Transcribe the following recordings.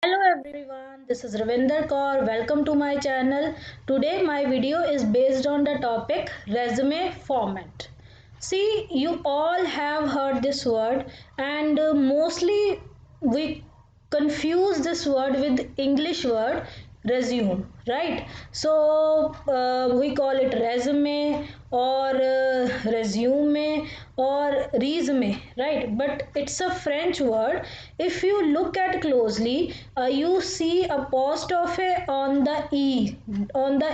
Hello everyone, this is Ravinder Kaur. Welcome to my channel. Today my video is based on the topic resume format. See, you all have heard this word and mostly we confuse this word with English word resume, right? So we call it resume or resume or resume, right? But it's a French word. If you look at closely, you see apostrophe on the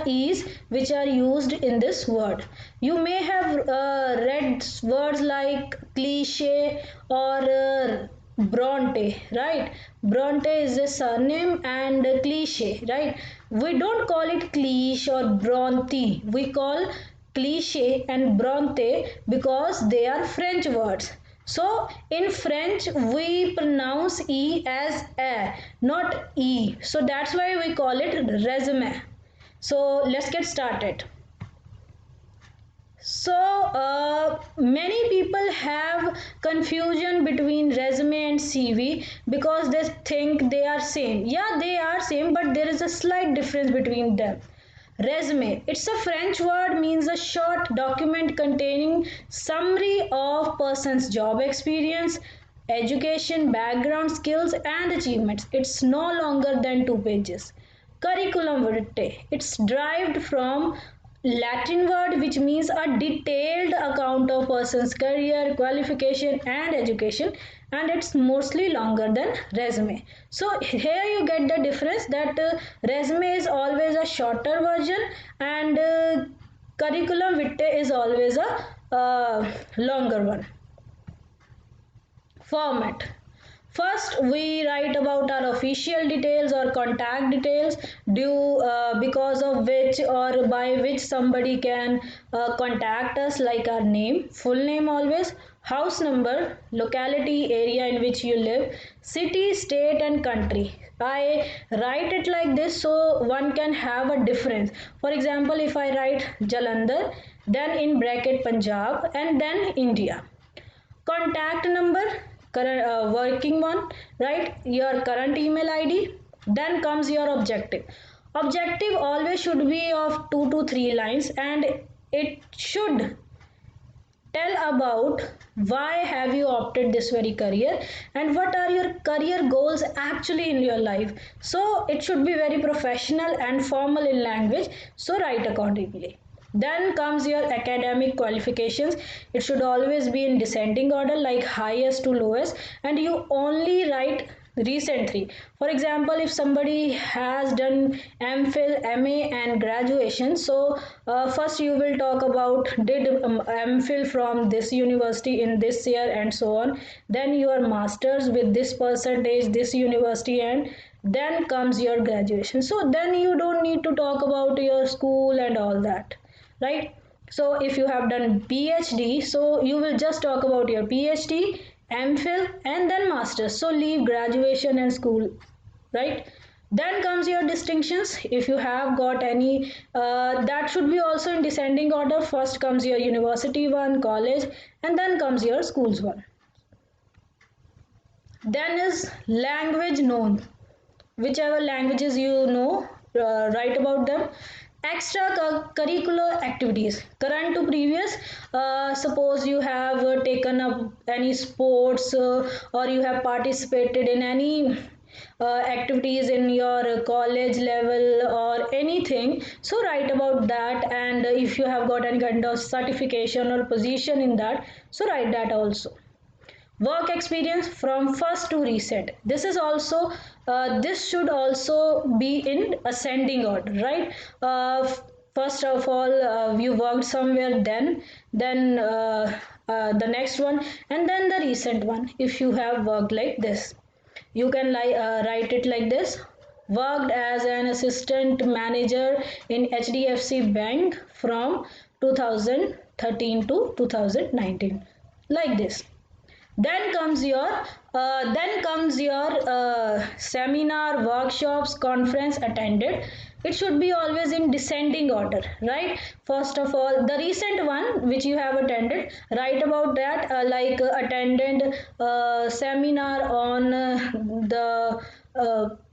e's which are used in this word. You may have read words like cliche or Bronte, right? Bronte is a surname and a cliche, right? We don't call it cliche or Bronte. We call cliche and Bronte because they are French words. So in French we pronounce E as A, not E. So that's why we call it resume. So let's get started. So many people have confusion between resume and CV because they think they are same. Yeah, they are same, but there is a slight difference between them. Resume, it's a French word, means a short document containing summary of person's job experience, education, background, skills and achievements. It's no longer than 2 pages. Curriculum vitae, it's derived from Latin word which means a detailed account of person's career, qualification and education, and it's mostly longer than resume. So here you get the difference that resume is always a shorter version and curriculum vitae is always a longer one. Format. First, we write about our official details or contact details, due because of which or by which somebody can contact us, like our name, full name always, house number, locality, area in which you live, city, state, and country. I write it like this so one can have a difference. For example, if I write Jalandhar, then in bracket Punjab, and then India. Contact number, current working one, right? Your current email id. Then comes your objective always should be of 2 to 3 lines, and it should tell about why have you opted this very career and what are your career goals actually in your life. So it should be very professional and formal in language, so write accordingly. Then comes your academic qualifications. It should always be in descending order, like highest to lowest, and you only write recently. For example, if somebody has done MPhil, MA and graduation, so first you will talk about did MPhil from this university in this year and so on, then your masters with this percentage this university, and then comes your graduation. So then you don't need to talk about your school and all that, right? So if you have done PhD, so you will just talk about your PhD, MPhil and then masters. So leave graduation and school, right? Then comes your distinctions. If you have got any, that should be also in descending order. First comes your university one, college, and then comes your schools one. Then is language known. Whichever languages you know, write about them. Extra curricular activities, current to previous. Suppose you have taken up any sports, or you have participated in any activities in your college level or anything, so write about that. And if you have got any kind of certification or position in that, so write that also. Work experience from first to recent, this is also this should also be in ascending order, right? First of all, you worked somewhere, then the next one, and then the recent one. If you have worked like this, you can write it like this: worked as an assistant manager in HDFC Bank from 2013 to 2019, like this. Then comes your seminar, workshops, conference attended. It should be always in descending order, right? First of all, the recent one which you have attended, write about that, attended seminar on the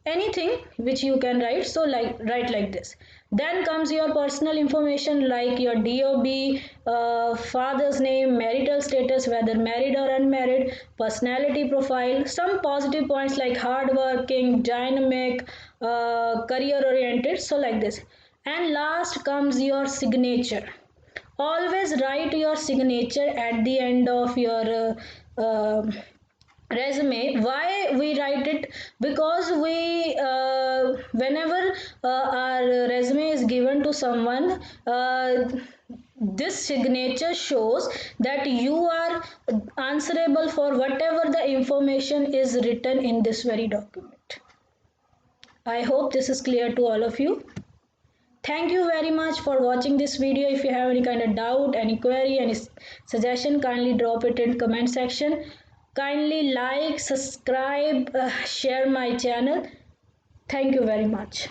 anything which you can write. So write like this. Then comes your personal information like your DOB, father's name, marital status, whether married or unmarried, personality profile, some positive points like hardworking, dynamic, career oriented. So like this. And last comes your signature. Always write your signature at the end of your resume. Why we write it? Because we whenever our resume is given to someone, this signature shows that you are answerable for whatever the information is written in this very document. I hope this is clear to all of you. Thank you very much for watching this video. If you have any kind of doubt, any query, any suggestion, kindly drop it in comment section. Kindly like, subscribe, share my channel. Thank you very much.